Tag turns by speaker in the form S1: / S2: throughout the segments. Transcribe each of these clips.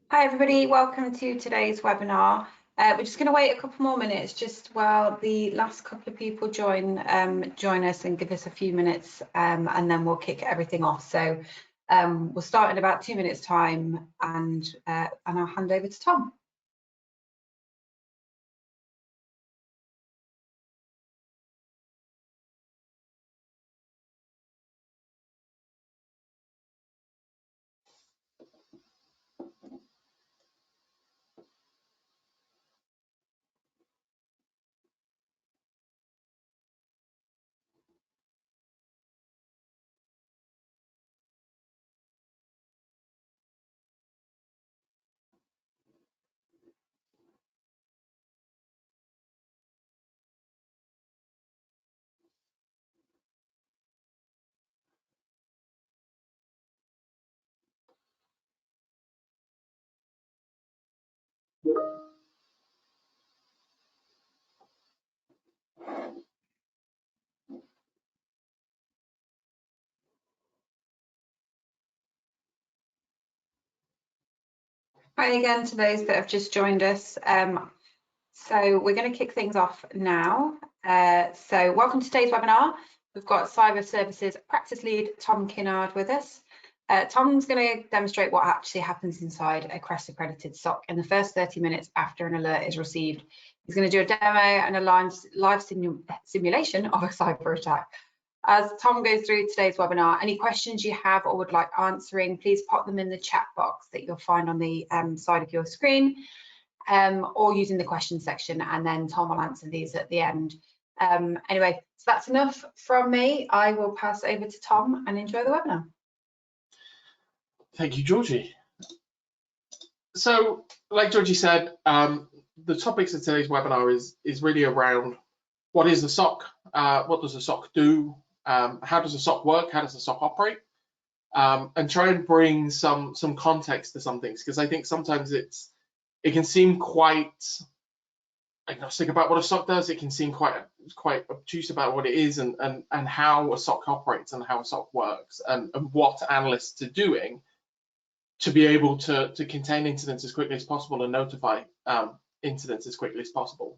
S1: Hi everybody, welcome to today's webinar. We're just going to wait a couple more minutes just while the last couple of people join us and give us a few minutes and then we'll kick everything off. So we'll start in about 2 minutes time and I'll hand over to Tom. Hi again to those that have just joined us. So we're going to kick things off now. So welcome to today's webinar. We've got Cyber Services Practice Lead Tom Kinnaird with us. Tom's going to demonstrate what actually happens inside a CREST-accredited SOC in the first 30 minutes after an alert is received. He's going to do a demo and a live simulation of a cyber attack. As Tom goes through today's webinar, any questions you have or would like answering, please pop them in the chat box that you'll find on the side of your screen, or using the question section, and then Tom will answer these at the end. Anyway, so that's enough from me. I will pass over to Tom and enjoy the webinar.
S2: Thank you, Georgie. So, like Georgie said, the topics of today's webinar is really around what is a SOC, what does a SOC do, how does a SOC work, how does a SOC operate, and try and bring some context to some things, because I think sometimes it can seem quite agnostic about what a SOC does. It can seem quite obtuse about what it is and how a SOC operates and how a SOC works and what analysts are doing to be able to contain incidents as quickly as possible and notify incidents as quickly as possible.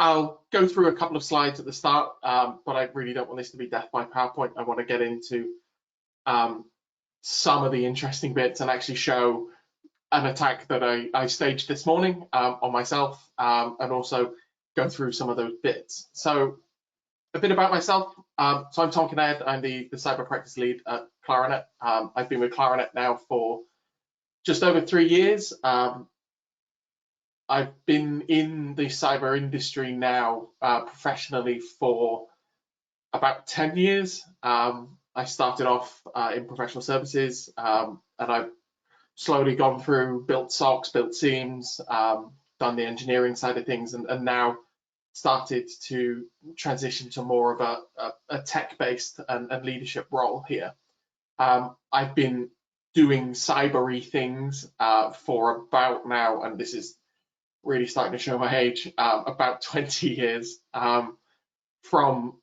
S2: I'll go through a couple of slides at the start, but I really don't want this to be death by PowerPoint. I want to get into some of the interesting bits and actually show an attack that I staged this morning on myself, and also go through some of those bits. So a bit about myself. So I'm Tom Kinnaird. I'm the Cyber Practice Lead at Clarinet. I've been with Clarinet now for just over 3 years. I've been in the cyber industry now professionally for about 10 years. I started off in professional services, and I've slowly gone through, built SOCs, built teams, done the engineering side of things, and now started to transition to more of a tech-based and leadership role here. I've been doing cybery things for about now, and this is really starting to show my age, about 20 years, from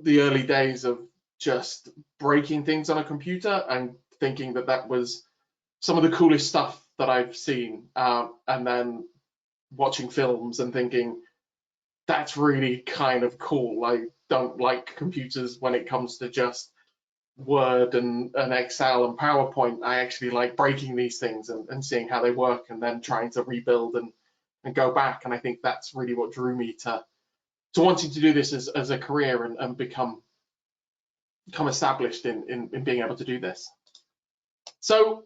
S2: the early days of just breaking things on a computer and thinking that was some of the coolest stuff that I've seen, and then watching films and thinking, that's really kind of cool. I don't like computers when it comes to just Word and Excel and PowerPoint. I actually like breaking these things and seeing how they work and then trying to rebuild and go back. And I think that's really what drew me to wanting to do this as a career and become established in being able to do this. So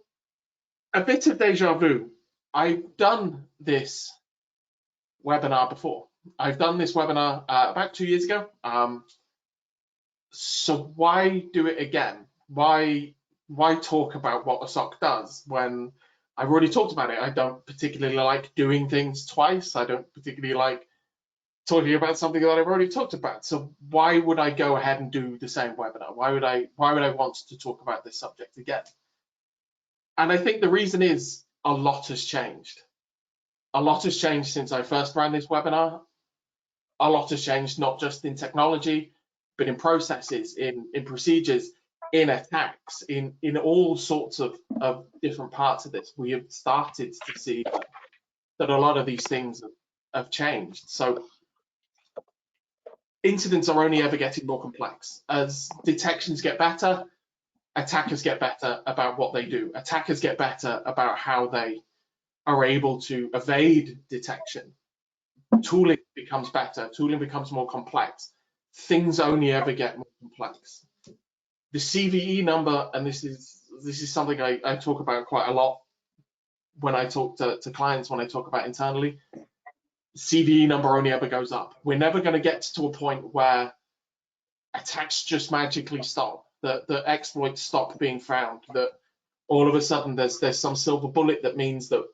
S2: a bit of deja vu. I've done this webinar before. I've done this webinar about 2 years ago. So why do it again? Why talk about what a SOC does when I've already talked about it? I don't particularly like doing things twice. I don't particularly like talking about something that I've already talked about. So why would I go ahead and do the same webinar? Why would I want to talk about this subject again? And I think the reason is a lot has changed. A lot has changed since I first ran this webinar. A lot has changed, not just in technology, but in processes, in procedures, in attacks, in all sorts of different parts of this, we have started to see that a lot of these things have changed. So incidents are only ever getting more complex. As detections get better, attackers get better about what they do. Attackers get better about how they are able to evade detection. Tooling becomes better, tooling becomes more complex. Things only ever get more complex. The CVE number, and this is something I talk about quite a lot when I talk to clients, when I talk about internally. CVE number only ever goes up. We're never going to get to a point where attacks just magically stop, that exploits stop being found, that all of a sudden there's some silver bullet that means that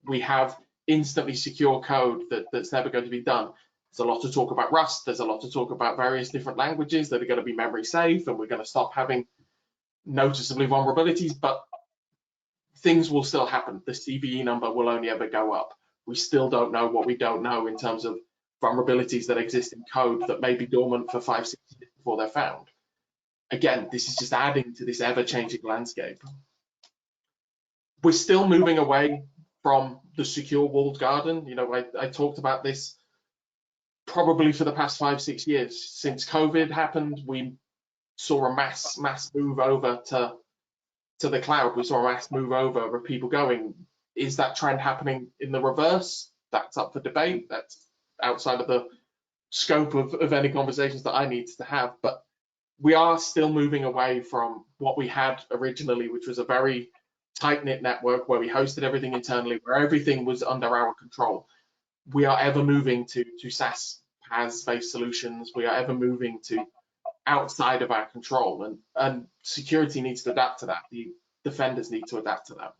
S2: we have instantly secure code that's never going to be done. There's a lot of talk about Rust. There's a lot of talk about various different languages that are going to be memory safe, and we're going to stop having noticeably vulnerabilities, but things will still happen. The CVE number will only ever go up. We still don't know what we don't know in terms of vulnerabilities that exist in code that may be dormant for 5-6 years before they're found. Again, this is just adding to this ever-changing landscape. We're still moving away from the secure walled garden. You know, I talked about this probably for the past 5-6 years. Since COVID happened, we saw a mass move over to the cloud. We saw a mass move over of people going. Is that trend happening in the reverse? That's up for debate. That's outside of the scope of any conversations that I need to have. But we are still moving away from what we had originally, which was a very tight-knit network where we hosted everything internally, where everything was under our control. We are ever moving to SaaS PaaS-based solutions. We are ever moving to outside of our control, and security needs to adapt to that. The defenders need to adapt to that.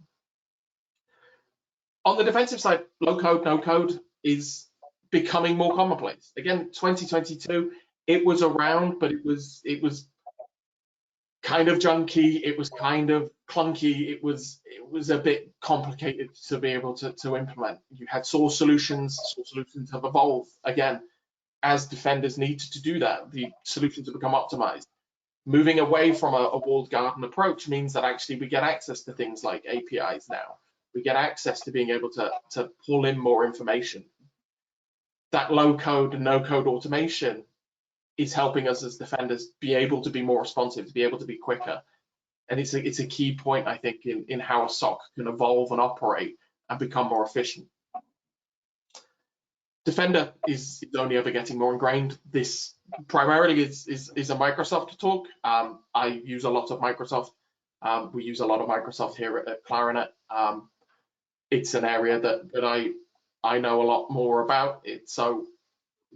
S2: On the defensive side, low code, no code is becoming more commonplace. Again, 2022, it was around, but it was kind of junky, it was kind of clunky, it was a bit complicated to be able to implement. You had source solutions have evolved again as defenders need to do that. The solutions have become optimized. Moving away from a walled garden approach means that actually we get access to things like APIs now. We get access to being able to pull in more information. That low code, no code automation is helping us as defenders be able to be more responsive, to be able to be quicker. And it's a key point, I think, in how a SOC can evolve and operate and become more efficient. Defender is only ever getting more ingrained. This primarily is a Microsoft talk. I use a lot of Microsoft. We use a lot of Microsoft here at Clarinet. It's an area that I know a lot more about. So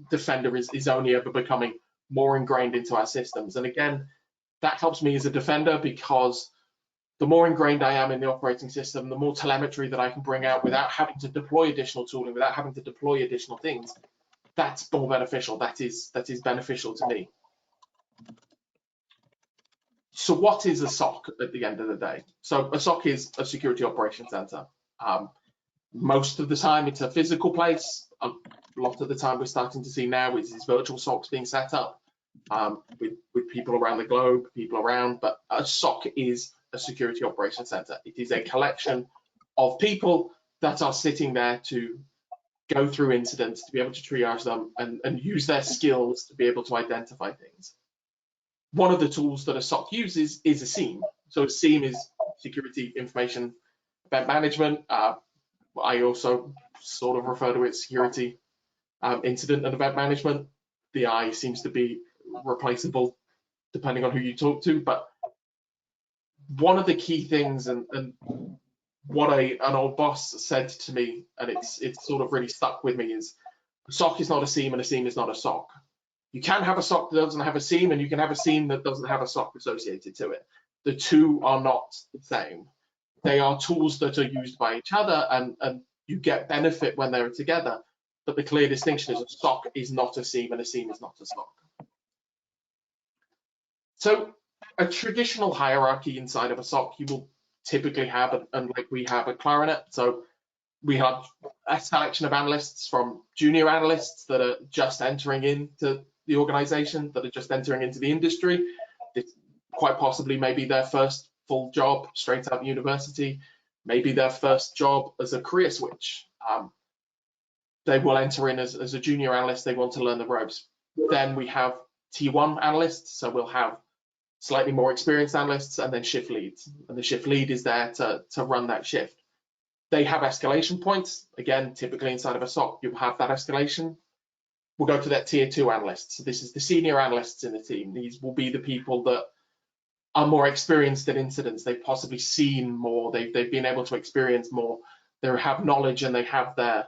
S2: Defender is only ever becoming more ingrained into our systems. And again, that helps me as a defender because the more ingrained I am in the operating system, the more telemetry that I can bring out without having to deploy additional tooling, without having to deploy additional things. That's more beneficial. That is beneficial to me. So what is a SOC at the end of the day? So a SOC is a security operations center. Most of the time it's a physical place. A lot of the time we're starting to see now is these virtual SOCs being set up with people around the globe, but a SOC is a security operations center. It is a collection of people that are sitting there to go through incidents, to be able to triage them and use their skills to be able to identify things. One of the tools that a SOC uses is a SIEM. So a SIEM is security information event management. I also sort of refer to it as security incident and event management. The I seems to be replaceable depending on who you talk to, but one of the key things and what an old boss said to me, and it's sort of really stuck with me, is a SOC is not a SIEM and a SIEM is not a SOC. You can have a SOC that doesn't have a SIEM, and you can have a SIEM that doesn't have a SOC associated to it. The two are not the same. They are tools that are used by each other, and you get benefit when they're together. But the clear distinction is a SOC is not a SIEM and a SIEM is not a SOC. So a traditional hierarchy inside of a SOC you will typically have, and like we have at Clarinet. So we have a selection of analysts, from junior analysts that are just entering into the organization, that are just entering into the industry. quite possibly maybe their first full job straight out of university, maybe their first job as a career switch. They will enter in as a junior analyst, they want to learn the ropes. Then we have T1 analysts, so we'll have slightly more experienced analysts, and then shift leads. And the shift lead is there to run that shift. They have escalation points. Again, typically inside of a SOC, you'll have that escalation. We'll go to that tier 2 analysts. So this is the senior analysts in the team. These will be the people that are more experienced in incidents. They've possibly seen more. They've been able to experience more. They have knowledge, and they have their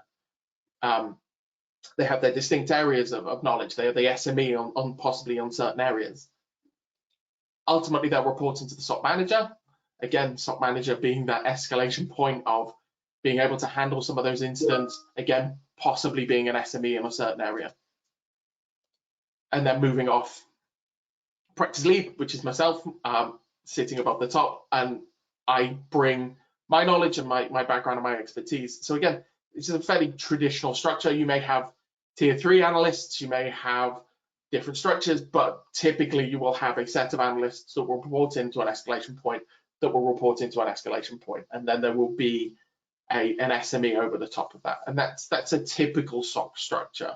S2: distinct areas of knowledge. They are the SME on possibly on certain areas. Ultimately, they'll report into the SOC manager. Again, SOC manager being that escalation point of being able to handle some of those incidents. Again, possibly being an SME in a certain area. And then moving off, practice lead, which is myself, sitting above the top, and I bring my knowledge and my background and my expertise. So again, this is a fairly traditional structure. You may have tier 3 analysts, you may have different structures, but typically you will have a set of analysts that will report into an escalation point, that will report into an escalation point, and then there will be an SME over the top of that. And that's a typical SOC structure.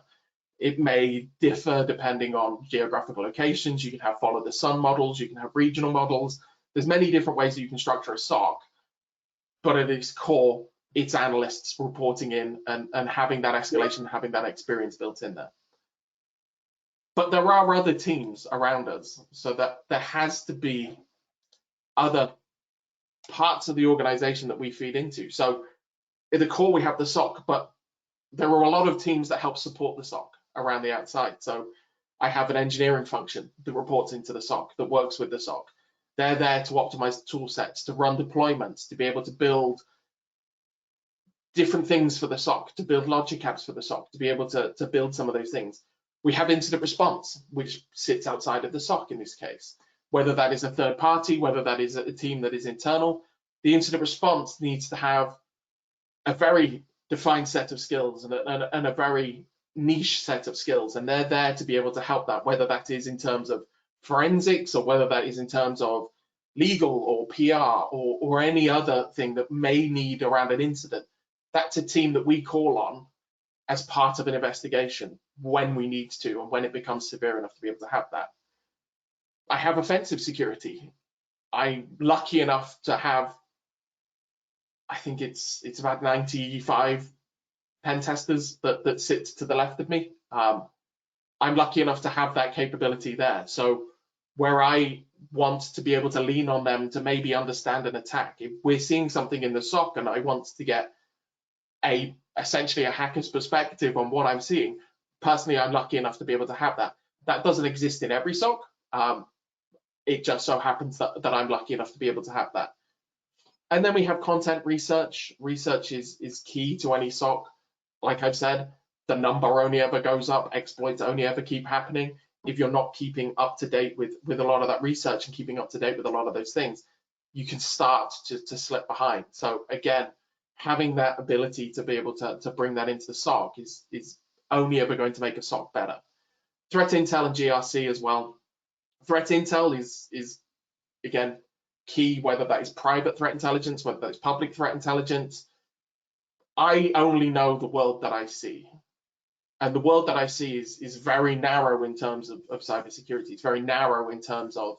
S2: It may differ depending on geographical locations. You can have follow the sun models, you can have regional models. There's many different ways that you can structure a SOC, but at its core, it's analysts reporting in and having that escalation, having that experience built in there. But there are other teams around us, so that there has to be other parts of the organization that we feed into. So at the core, we have the SOC, but there are a lot of teams that help support the SOC around the outside. So I have an engineering function that reports into the SOC, that works with the SOC. They're there to optimize the tool sets, to run deployments, to be able to build different things for the SOC, to build logic apps for the SOC, to be able to build some of those things. We have incident response, which sits outside of the SOC in this case, whether that is a third party, whether that is a team that is internal. The incident response needs to have a very defined set of skills and a very niche set of skills, and they're there to be able to help that, whether that is in terms of forensics or whether that is in terms of legal or PR or any other thing that may need around an incident. That's a team that we call on as part of an investigation when we need to and when it becomes severe enough to be able to have that. I have offensive security. I'm lucky enough to have, I think it's about 95 pen testers that sit to the left of me. I'm lucky enough to have that capability there. So where I want to be able to lean on them to maybe understand an attack, if we're seeing something in the SOC and I want to get essentially a hacker's perspective on what I'm seeing, personally, I'm lucky enough to be able to have that. That doesn't exist in every SOC. It just so happens that I'm lucky enough to be able to have that. And then we have content research. Research is key to any SOC. Like I've said, the number only ever goes up, exploits only ever keep happening. If you're not keeping up to date with a lot of that research and keeping up to date with a lot of those things, you can start to slip behind. So again, having that ability to be able to bring that into the SOC is only ever going to make a SOC better. Threat intel and GRC as well. Threat intel is again key, whether that is private threat intelligence, whether that is public threat intelligence. I only know the world that I see. And the world that I see is very narrow in terms of cybersecurity. It's very narrow in terms of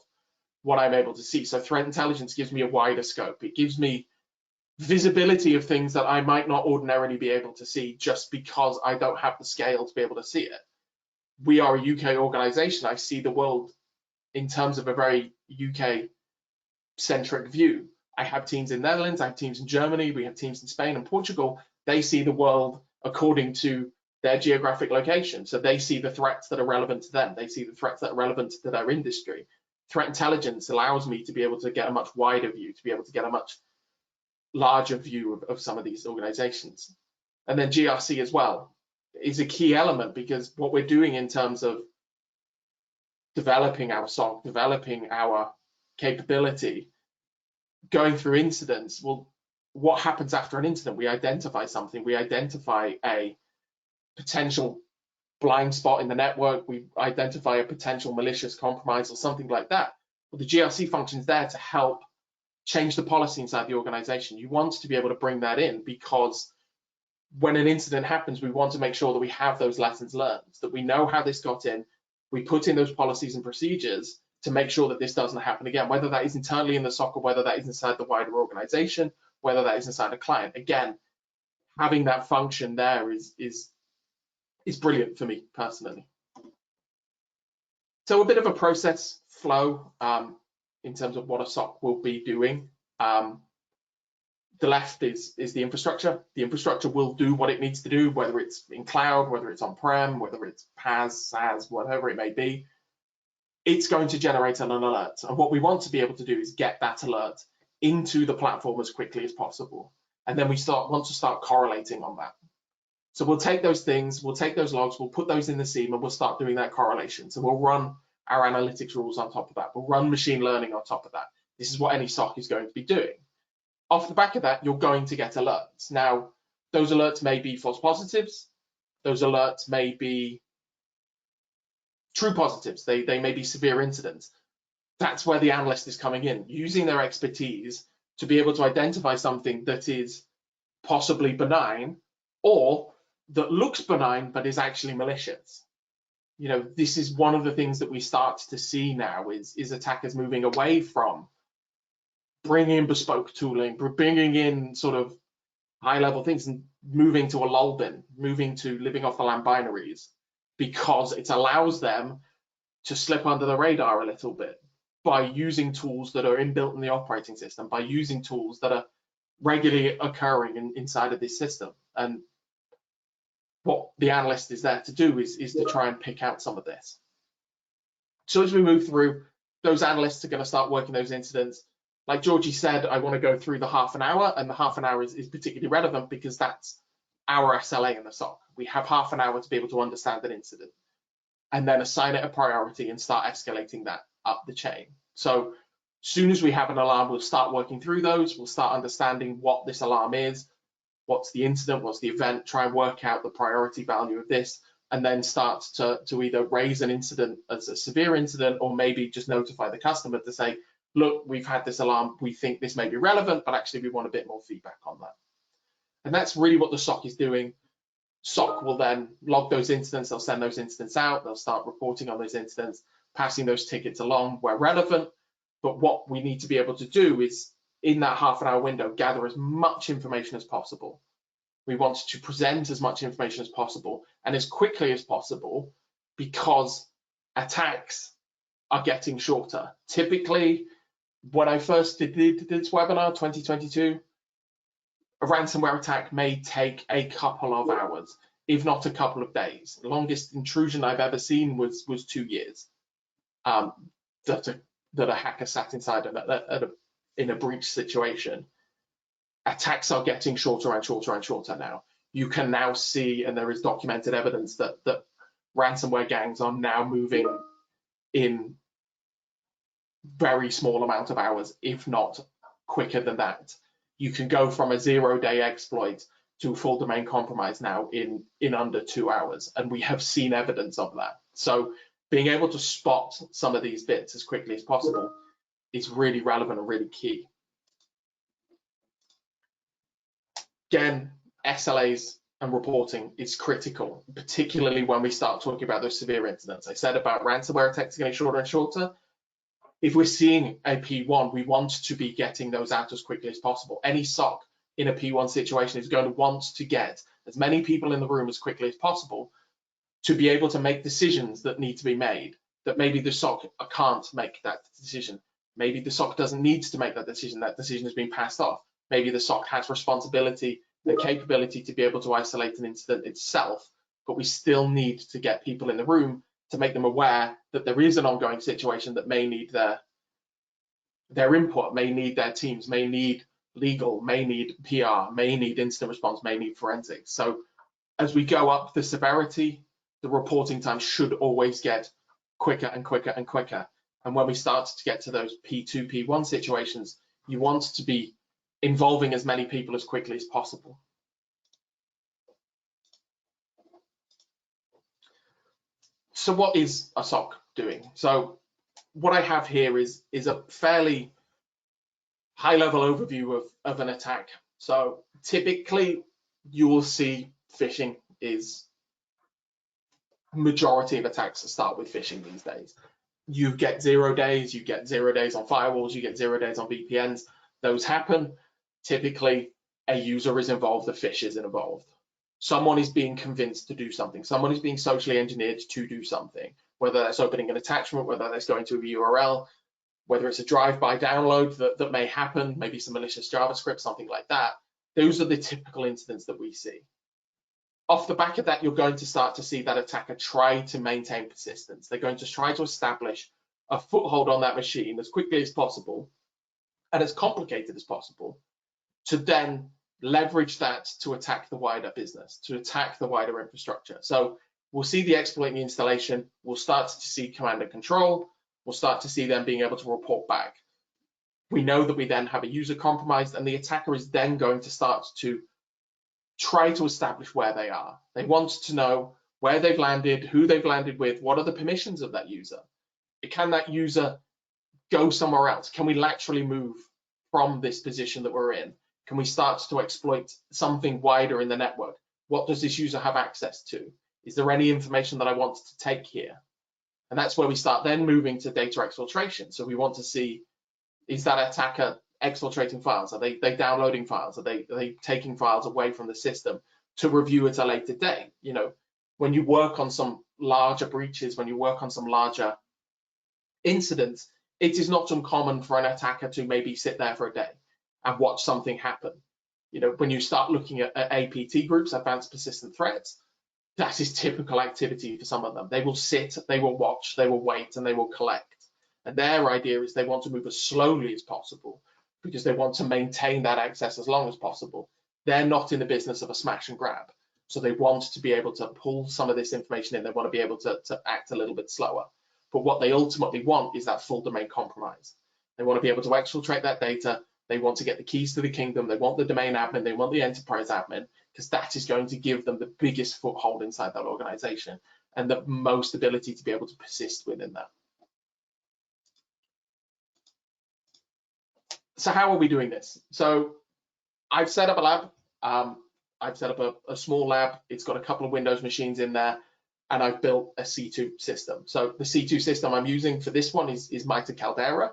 S2: what I'm able to see. So threat intelligence gives me a wider scope. It gives me visibility of things that I might not ordinarily be able to see just because I don't have the scale to be able to see it. We are a UK organization. I see the world in terms of a very UK-centric view. I have teams in Netherlands, I have teams in Germany, we have teams in Spain and Portugal. They see the world according to their geographic location. So they see the threats that are relevant to them. They see the threats that are relevant to their industry. Threat intelligence allows me to be able to get a much wider view, to be able to get a much larger view of some of these organizations. And then GRC as well is a key element, because what we're doing in terms of developing our SOC, developing our capability, going through incidents, well, what happens after an incident? We identify something, we identify a potential blind spot in the network, we identify a potential malicious compromise or something like that. Well, the GRC function is there to help change the policy inside the organization. You want to be able to bring that in because when an incident happens, we want to make sure that we have those lessons learned, that we know how this got in, we put in those policies and procedures to make sure that this doesn't happen again, whether that is internally in the SOC or whether that is inside the wider organization, whether that is inside a client. Again, having that function there is brilliant for me personally. So a bit of a process flow in terms of what a SOC will be doing. The left is the infrastructure. The infrastructure will do what it needs to do, whether it's in cloud, whether it's on-prem, whether it's PaaS, SaaS, whatever it may be. It's going to generate an alert. And what we want to be able to do is get that alert into the platform as quickly as possible. And then we want to start correlating on that. So we'll take those things, we'll take those logs, we'll put those in the SIEM, and we'll start doing that correlation. So we'll run our analytics rules on top of that. We'll run machine learning on top of that. This is what any SOC is going to be doing. Off the back of that, you're going to get alerts. Now, those alerts may be false positives. Those alerts may be true positives. They may be severe incidents. That's where the analyst is coming in, using their expertise to be able to identify something that is possibly benign or that looks benign but is actually malicious. You know, this is one of the things that we start to see now is attackers moving away from bringing in bespoke tooling, bringing in sort of high-level things and moving to a lull bin, moving to living off the land binaries, because it allows them to slip under the radar a little bit by using tools that are inbuilt in the operating system, by using tools that are regularly occurring inside of this system. And what the analyst is there to do is to try and pick out some of this. So as we move through, those analysts are going to start working those incidents. Like Georgie said, I want to go through the half an hour, and the half an hour is particularly relevant because that's our SLA in the SOC. We have half an hour to be able to understand an incident and then assign it a priority and start escalating that up the chain. So as soon as we have an alarm, we'll start working through those. We'll start understanding what this alarm is, what's the incident, what's the event, try and work out the priority value of this, and then start to either raise an incident as a severe incident or maybe just notify the customer to say, look, we've had this alarm, we think this may be relevant, but actually we want a bit more feedback on that. And that's really what the SOC is doing. SOC will then log those incidents, they'll send those incidents out, they'll start reporting on those incidents, passing those tickets along where relevant. But what we need to be able to do is, in that half an hour window, gather as much information as possible. We want to present as much information as possible and as quickly as possible, because attacks are getting shorter. Typically, when I first did this webinar, 2022, a ransomware attack may take a couple of hours, if not a couple of days. The longest intrusion I've ever seen was 2 years. That a hacker sat inside in a breach situation. Attacks are getting shorter and shorter and shorter now. You can now see, and there is documented evidence that ransomware gangs are now moving in very small amount of hours, if not quicker than that. You can go from a 0-day exploit to full domain compromise now in under 2 hours, and we have seen evidence of that. So being able to spot some of these bits as quickly as possible is really relevant and really key. Again, SLAs and reporting is critical, particularly when we start talking about those severe incidents. I said about ransomware attacks getting shorter and shorter. If we're seeing a P1, we want to be getting those out as quickly as possible. Any SOC in a P1 situation is going to want to get as many people in the room as quickly as possible to be able to make decisions that need to be made, that maybe the SOC can't make that decision. Maybe the SOC doesn't need to make that decision has been passed off. Maybe the SOC has responsibility, the capability to be able to isolate an incident itself, but we still need to get people in the room to make them aware that there is an ongoing situation that may need their input, may need their teams, may need legal, may need PR, may need incident response, may need forensics. So as we go up the severity, the reporting time should always get quicker and quicker and quicker. And when we start to get to those P2, P1 situations, you want to be involving as many people as quickly as possible. So what is a SOC doing? So what I have here is a fairly high-level overview of an attack. So typically, you will see phishing is majority of attacks start with phishing these days. You get 0 days, you get 0 days on firewalls, you get 0 days on VPNs. Those happen. Typically, a user is involved, a phish is involved. Someone is being convinced to do something. Someone is being socially engineered to do something, whether that's opening an attachment, whether that's going to a URL, whether it's a drive-by download that may happen, maybe some malicious JavaScript, something like that. Those are the typical incidents that we see. Off the back of that, you're going to start to see that attacker try to maintain persistence. They're going to try to establish a foothold on that machine as quickly as possible and as complicated as possible, to then leverage that to attack the wider business, to attack the wider infrastructure. So we'll see the exploit in the installation. We'll start to see command and control. We'll start to see them being able to report back. We know that we then have a user compromised, and the attacker is then going to start to try to establish where they are. They want to know where they've landed, who they've landed with, what are the permissions of that user? Can that user go somewhere else? Can we laterally move from this position that we're in? Can we start to exploit something wider in the network? What does this user have access to? Is there any information that I want to take here? And that's where we start then moving to data exfiltration. So we want to see, is that attacker exfiltrating files? Are they downloading files? Are they taking files away from the system to review at a later date? You know, when you work on some larger breaches, when you work on some larger incidents, it is not uncommon for an attacker to maybe sit there for a day and watch something happen. You know, when you start looking at APT groups, advanced persistent threats, that is typical activity for some of them. They will sit, they will watch, they will wait, and they will collect. And their idea is they want to move as slowly as possible because they want to maintain that access as long as possible. They're not in the business of a smash and grab. So they want to be able to pull some of this information in. They want to be able to act a little bit slower. But what they ultimately want is that full domain compromise. They want to be able to exfiltrate that data. They want to get the keys to the kingdom. They want the domain admin. They want the enterprise admin, because that is going to give them the biggest foothold inside that organization and the most ability to be able to persist within that. So how are we doing this? So I've set up a lab. I've set up a small lab. It's got a couple of Windows machines in there, and I've built a C2 system. So the C2 system I'm using for this one is MITRE Caldera.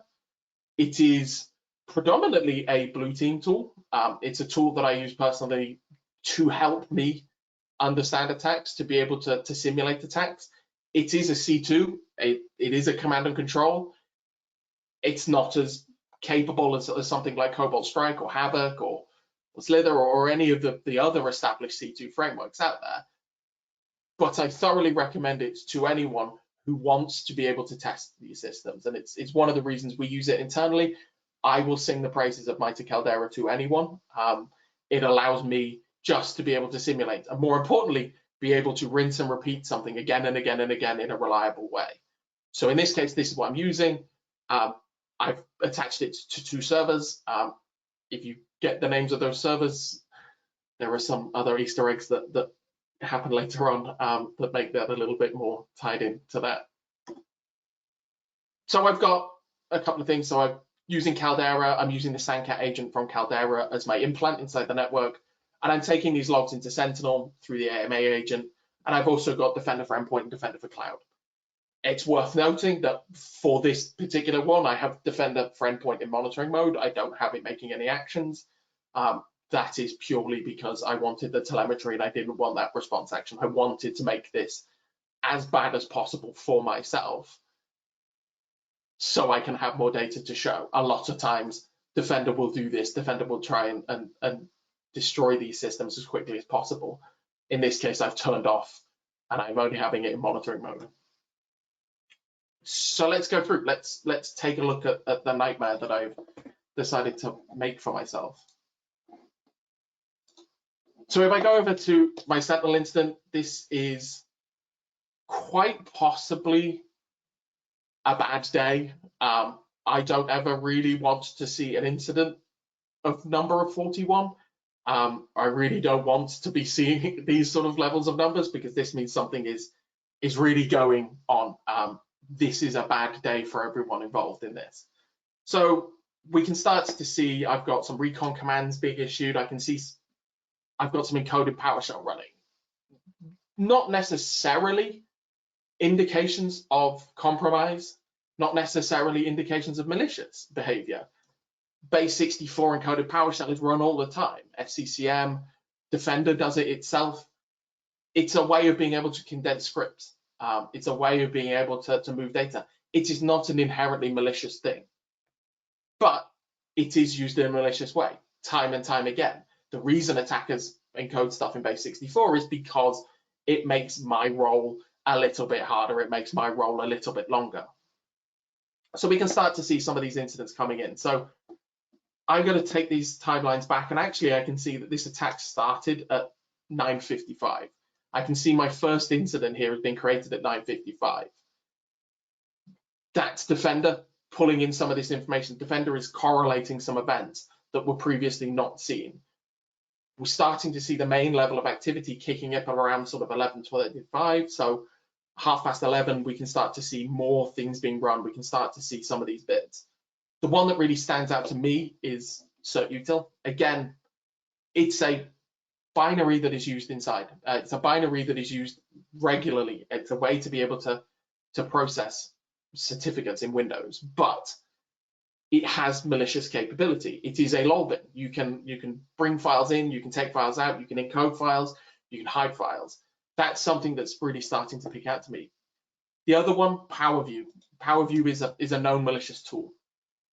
S2: It is predominantly a blue team tool. It's a tool that I use personally to help me understand attacks, to be able to simulate attacks. It is a C2. It is a command and control. It's not as capable as something like Cobalt Strike or Havoc or Slither or any of the other established C2 frameworks out there. But I thoroughly recommend it to anyone who wants to be able to test these systems. And it's one of the reasons we use it internally. I will sing the praises of MITRE Caldera to anyone. It allows me just to be able to simulate, and more importantly, be able to rinse and repeat something again and again and again in a reliable way. So in this case, this is what I'm using. I've attached it to 2 servers. If you get the names of those servers, there are some other Easter eggs that happen later on that make that a little bit more tied into that. So I've got a couple of things. So I'm using Caldera. I'm using the SandCat agent from Caldera as my implant inside the network. And I'm taking these logs into Sentinel through the AMA agent. And I've also got Defender for Endpoint and Defender for Cloud. It's worth noting that for this particular one, I have Defender for Endpoint in monitoring mode. I don't have it making any actions. That is purely because I wanted the telemetry and I didn't want that response action. I wanted to make this as bad as possible for myself so I can have more data to show. A lot of times, Defender will do this. Defender will try and destroy these systems as quickly as possible. In this case, I've turned off and I'm only having it in monitoring mode. So let's go through. Let's take a look at the nightmare that I've decided to make for myself. So if I go over to my Sentinel incident, this is quite possibly a bad day. I don't ever really want to see an incident of number of 41. I really don't want to be seeing these sort of levels of numbers because this means something is really going on. this is a bad day for everyone involved in this. So we can start to see I've got some recon commands being issued. I can see I've got some encoded PowerShell running. Not necessarily indications of compromise, not necessarily indications of malicious behavior. Base 64 encoded PowerShell is run all the time. SCCM, Defender does it itself. It's a way of being able to condense scripts. It's a way of being able to move data. It is not an inherently malicious thing, but it is used in a malicious way, time and time again. The reason attackers encode stuff in base 64 is because it makes my role a little bit harder. It makes my role a little bit longer. So we can start to see some of these incidents coming in. So I'm going to take these timelines back, and actually I can see that this attack started at 9:55. I can see my first incident here has been created at 9:55. That's Defender pulling in some of this information. Defender is correlating some events that were previously not seen. We're starting to see the main level of activity kicking up around sort of 11:25. So 11:30, we can start to see more things being run. We can start to see some of these bits. The one that really stands out to me is CERT-util. Again, it's a binary that is used inside. It's a binary that is used regularly. It's a way to be able to process certificates in Windows, but it has malicious capability. It is a lol bin. You can bring files in, you can take files out, you can encode files, you can hide files. That's something that's really starting to pick out to me. The other one, PowerView. PowerView is a known malicious tool.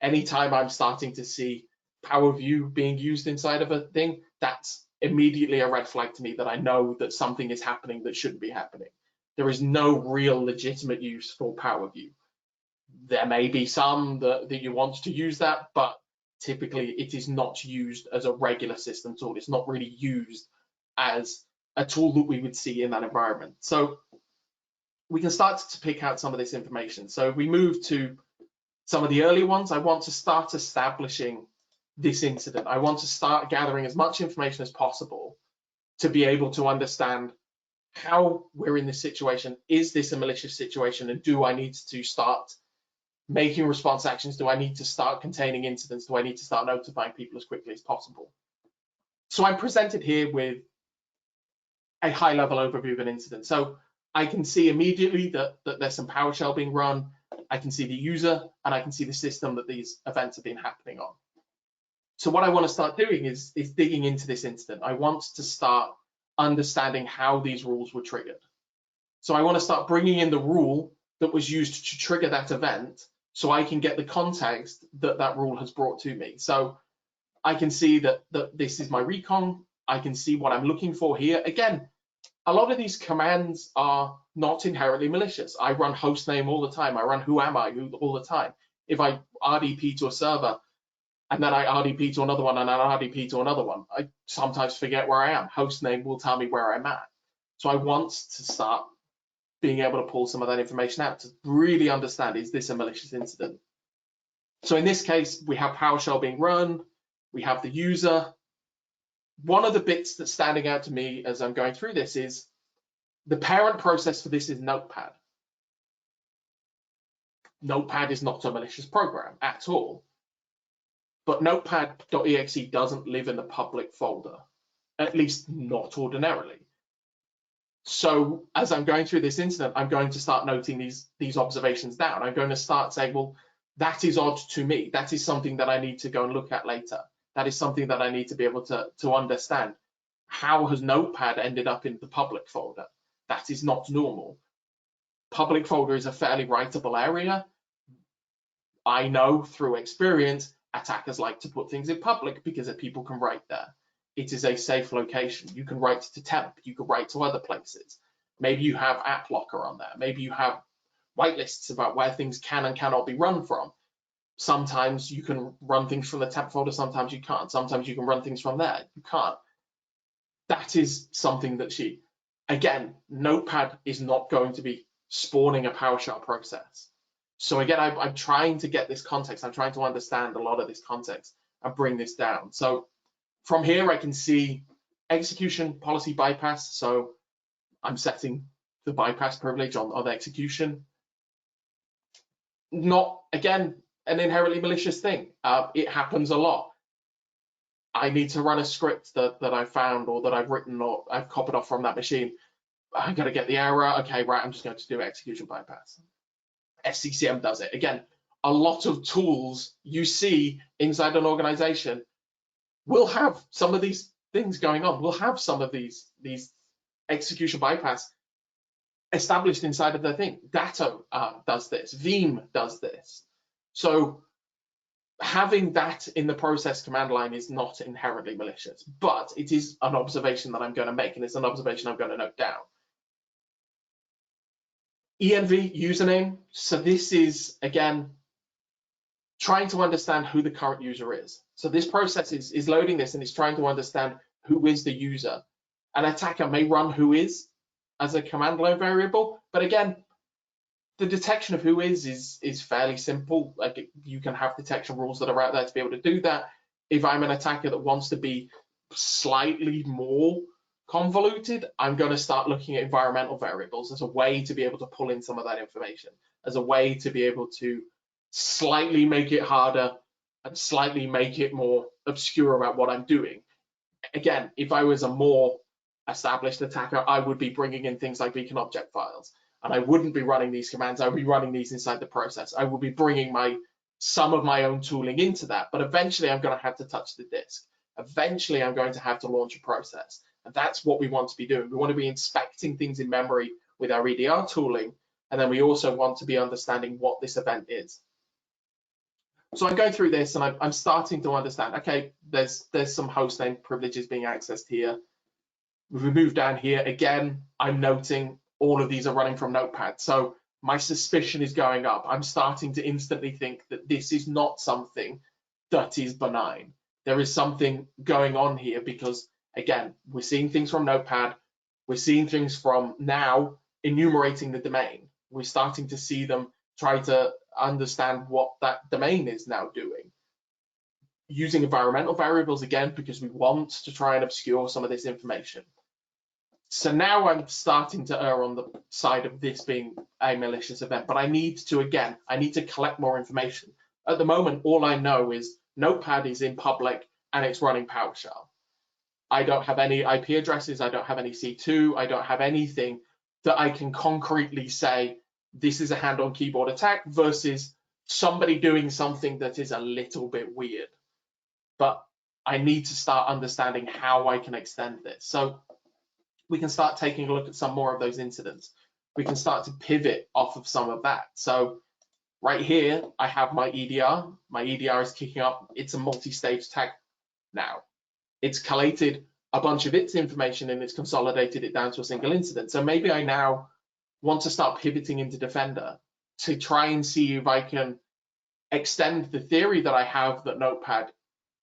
S2: Anytime I'm starting to see PowerView being used inside of a thing, that's immediately a red flag to me that I know that something is happening that shouldn't be happening. There is no real legitimate use for PowerView. There may be some that you want to use that, but typically it is not used as a regular system tool. It's not really used as a tool that we would see in that environment. So we can start to pick out some of this information. So we move to some of the early ones. I want to start establishing this incident. I want to start gathering as much information as possible to be able to understand how we're in this situation. Is this a malicious situation? And do I need to start making response actions? Do I need to start containing incidents? Do I need to start notifying people as quickly as possible? So I'm presented here with a high-level overview of an incident. So I can see immediately that there's some PowerShell being run. I can see the user, and I can see the system that these events have been happening on. So what I want to start doing is digging into this incident. I want to start understanding how these rules were triggered. So I want to start bringing in the rule that was used to trigger that event, so I can get the context that that rule has brought to me. So I can see that this is my recon. I can see what I'm looking for here. Again, a lot of these commands are not inherently malicious. I run hostname all the time. I run who am I all the time. If I RDP to a server and then I RDP to another one and then RDP to another one, I sometimes forget where I am. Hostname will tell me where I'm at. So I want to start being able to pull some of that information out to really understand, is this a malicious incident? So in this case, we have PowerShell being run. We have the user. One of the bits that's standing out to me as I'm going through this is the parent process for this is Notepad. Notepad is not a malicious program at all, but notepad.exe doesn't live in the public folder, at least not ordinarily. So as I'm going through this incident, I'm going to start noting these observations down. I'm going to start saying, well, that is odd to me. That is something that I need to go and look at later. That is something that I need to be able to understand. How has Notepad ended up in the public folder? That is not normal. Public folder is a fairly writable area. I know through experience, attackers like to put things in public because people can write there. It is a safe location. You can write to temp, you can write to other places. Maybe you have app locker on there. Maybe you have whitelists about where things can and cannot be run from. Sometimes you can run things from the temp folder, sometimes you can't. Sometimes you can run things from there, you can't. That is something that again, Notepad is not going to be spawning a PowerShell process. So again, I'm trying to get this context. I'm trying to understand a lot of this context and bring this down. So from here, I can see execution policy bypass. So I'm setting the bypass privilege on execution. not, again, an inherently malicious thing. It happens a lot. I need to run a script that I found or that I've written or I've copied off from that machine. I got to get the error. Okay, right, I'm just going to do execution bypass. SCCM does it. Again, a lot of tools you see inside an organization will have some of these things going on. We'll have some of these execution bypass established inside of the thing. Datto does this. Veeam does this. So having that in the process command line is not inherently malicious, but it is an observation that I'm going to make, and it's an observation I'm going to note down. env username. So this is, again, trying to understand who the current user is. So this process is loading this and it's trying to understand who is the user. An attacker may run who is as a command line variable, but again, the detection of who is fairly simple. Like, you can have detection rules that are out there to be able to do that. If I'm an attacker that wants to be slightly more convoluted, I'm going to start looking at environmental variables as a way to be able to pull in some of that information, as a way to be able to slightly make it harder and slightly make it more obscure about what I'm doing. Again, if I was a more established attacker, I would be bringing in things like beacon object files, and I wouldn't be running these commands. I would be running these inside the process. I would be bringing some of my own tooling into that, but eventually I'm going to have to touch the disk. Eventually I'm going to have to launch a process, and that's what we want to be doing. We want to be inspecting things in memory with our EDR tooling, and then we also want to be understanding what this event is. So I'm going through this and I'm starting to understand, okay, there's some hostname privileges being accessed here. We move down here, again, I'm noting all of these are running from Notepad. So my suspicion is going up. I'm starting to instantly think that this is not something that is benign. There is something going on here because, again, we're seeing things from Notepad. We're seeing things from now enumerating the domain. We're starting to see them try to understand what that domain is now doing. Using environmental variables again, because we want to try and obscure some of this information. So now I'm starting to err on the side of this being a malicious event, but I need to collect more information. At the moment, all I know is Notepad is in public and it's running PowerShell. I don't have any IP addresses, I don't have any C2, I don't have anything that I can concretely say this is a hand-on keyboard attack versus somebody doing something that is a little bit weird. But I need to start understanding how I can extend this. So we can start taking a look at some more of those incidents. We can start to pivot off of some of that. So right here, I have my EDR. My EDR is kicking up. It's a multi-stage attack now. It's collated a bunch of its information and it's consolidated it down to a single incident. So maybe I now want to start pivoting into Defender to try and see if I can extend the theory that I have that Notepad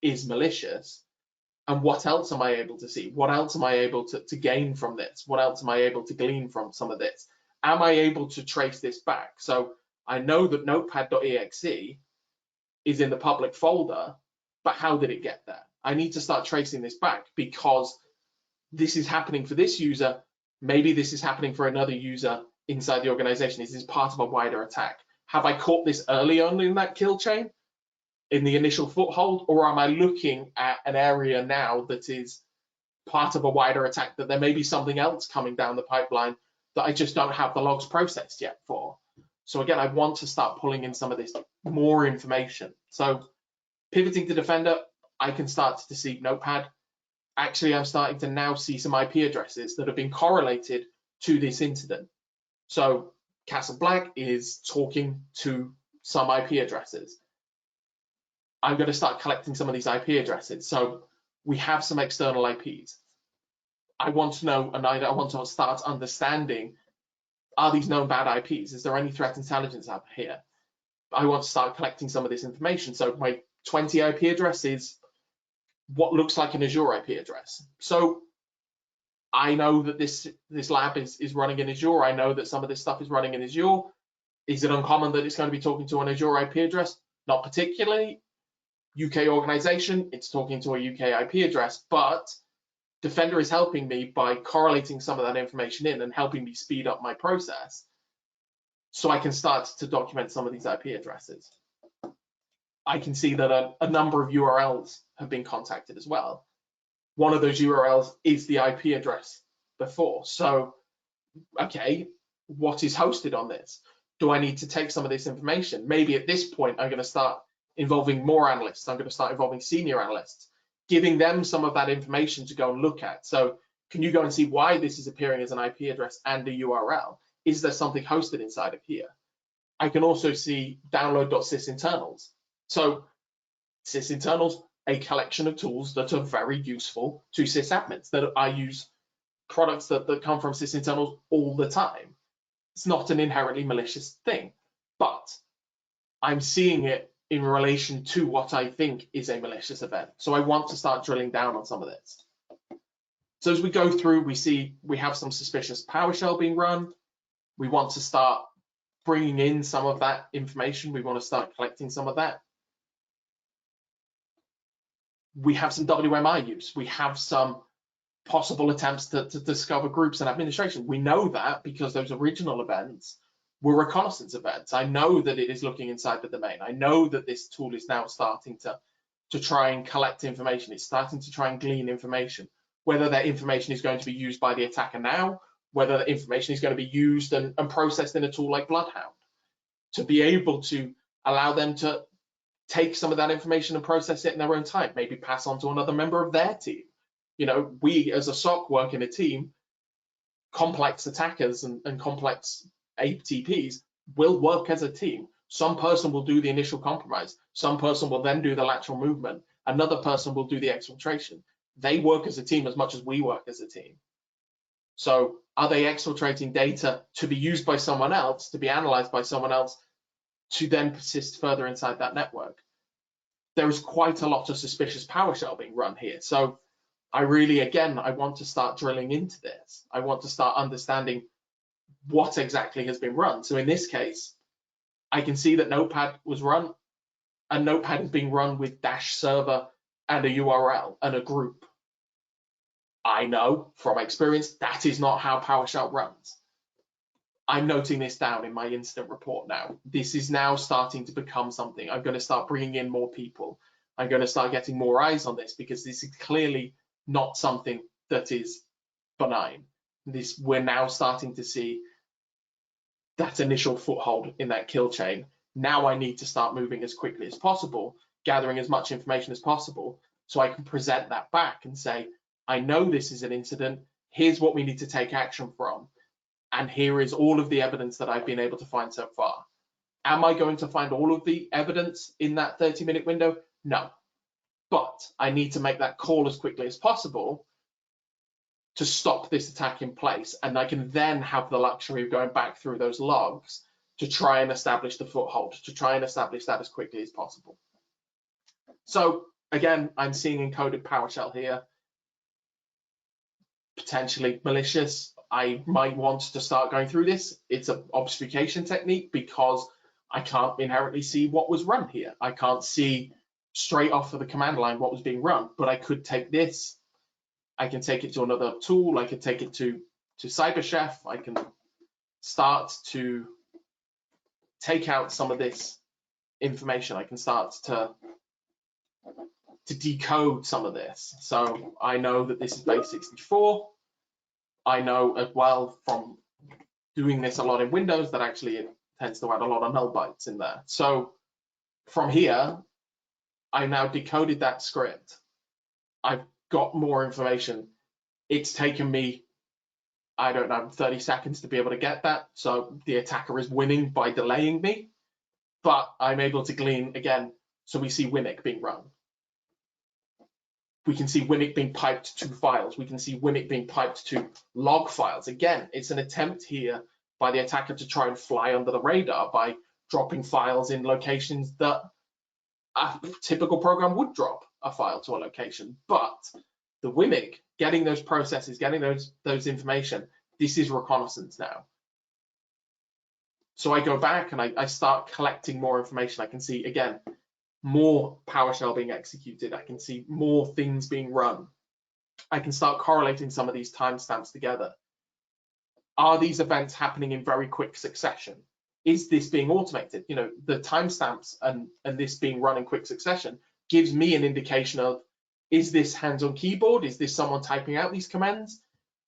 S2: is malicious. And what else am I able to see? What else am I able to gain from this? What else am I able to glean from some of this? Am I able to trace this back? So I know that notepad.exe is in the public folder, but how did it get there? I need to start tracing this back because this is happening for this user. Maybe this is happening for another user inside the organization. Is this part of a wider attack? Have I caught this early on in that kill chain, in the initial foothold, or am I looking at an area now that is part of a wider attack, that there may be something else coming down the pipeline that I just don't have the logs processed yet for? So again, I want to start pulling in some of this more information. So pivoting to Defender, I can start to see Notepad. Actually, I'm starting to now see some IP addresses that have been correlated to this incident. So Castle Black is talking to some IP addresses. I'm going to start collecting some of these IP addresses. So we have some external IPs. I want to know, and I want to start understanding, are these known bad IPs? Is there any threat intelligence out here? I want to start collecting some of this information. So my 20 IP address is what looks like an Azure IP address. So I know that this lab is running in Azure. I know that some of this stuff is running in Azure. Is it uncommon that it's going to be talking to an Azure IP address? Not particularly. UK organization, it's talking to a UK IP address, but Defender is helping me by correlating some of that information in and helping me speed up my process. So I can start to document some of these IP addresses. I can see that a number of URLs have been contacted as well. One of those URLs is the IP address before. So, okay, what is hosted on this? Do I need to take some of this information? Maybe at this point, I'm going to start involving more analysts. I'm going to start involving senior analysts, giving them some of that information to go and look at. So can you go and see why this is appearing as an IP address and a URL? Is there something hosted inside of here? I can also see download.sysinternals. So sysinternals, a collection of tools that are very useful to sysadmins, that I use products that come from sysinternals all the time. It's not an inherently malicious thing, but I'm seeing it in relation to what I think is a malicious event. So I want to start drilling down on some of this. So as we go through, we see we have some suspicious PowerShell being run. We want to start bringing in some of that information. We want to start collecting some of that. We have some WMI use. We have some possible attempts to discover groups and administration. We know that because those original events were reconnaissance events. I know that it is looking inside the domain. I know that this tool is now starting to try and collect information. It's starting to try and glean information. Whether that information is going to be used by the attacker now, whether the information is going to be used and processed in a tool like Bloodhound, to be able to allow them to take some of that information and process it in their own time, maybe pass on to another member of their team. You know, we as a SOC work in a team. Complex attackers and complex ATPs will work as a team. Some person will do the initial compromise. Some person will then do the lateral movement. Another person will do the exfiltration. They work as a team as much as we work as a team. So are they exfiltrating data to be used by someone else, to be analyzed by someone else, to then persist further inside that network? There is quite a lot of suspicious PowerShell being run here. So I really, again, I want to start drilling into this. I want to start understanding what exactly has been run. So in this case, I can see that Notepad was run, and Notepad is being run with -server and a URL and a group. I know from experience that is not how PowerShell runs. I'm noting this down in my incident report now. This is now starting to become something. I'm going to start bringing in more people. I'm going to start getting more eyes on this, because this is clearly not something that is benign. We're now starting to see that initial foothold in that kill chain. Now I need to start moving as quickly as possible, gathering as much information as possible, so I can present that back and say, I know this is an incident, here's what we need to take action from, and here is all of the evidence that I've been able to find so far. Am I going to find all of the evidence in that 30-minute window? No. But I need to make that call as quickly as possible to stop this attack in place. And I can then have the luxury of going back through those logs to try and establish the foothold, to try and establish that as quickly as possible. So again, I'm seeing encoded PowerShell here, potentially malicious. I might want to start going through this. It's an obfuscation technique because I can't inherently see what was run here. I can't see straight off of the command line what was being run, but I could take this, I can take it to another tool, I could take it to CyberChef, I can start to take out some of this information, I can start to decode some of this. So I know that this is base 64. I know as well from doing this a lot in Windows that actually it tends to add a lot of null bytes in there. So from here, I now decoded that script. I've got more information. It's taken me, I don't know, 30 seconds to be able to get that. So the attacker is winning by delaying me, but I'm able to glean again. So we see Winnick being run. We can see Winnick being piped to files. We can see Winnick being piped to log files. Again, it's an attempt here by the attacker to try and fly under the radar by dropping files in locations that a typical program would drop a file to a location. But the Winnick, getting those processes, getting those information, this is reconnaissance now. So I go back and I start collecting more information. I can see, again, more PowerShell being executed. I can see more things being run. I can start correlating some of these timestamps together. Are these events happening in very quick succession? is this being automated? You know, the timestamps and this being run in quick succession gives me an indication of, is this hands-on keyboard? Is this someone typing out these commands?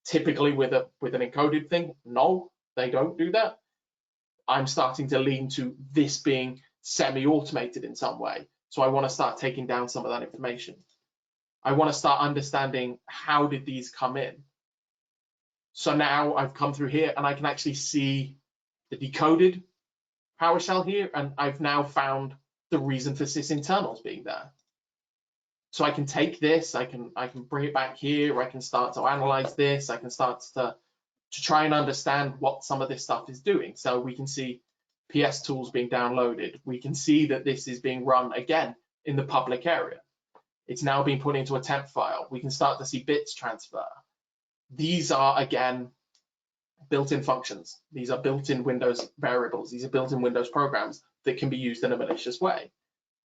S2: Typically with an encoded thing, no, they don't do that. I'm starting to lean to this being semi-automated in some way. So I want to start taking down some of that information. I want to start understanding, how did these come in? So now I've come through here and I can actually see the decoded PowerShell here, and I've now found the reason for sysinternals being there. So I can take this, I can bring it back here, I can start to analyze this, I can start to try and understand what some of this stuff is doing. So we can see PS tools being downloaded. We can see that this is being run again in the public area. It's now being put into a temp file. We can start to see bits transfer. These are, again, built-in functions. These are built-in Windows variables. These are built-in Windows programs that can be used in a malicious way.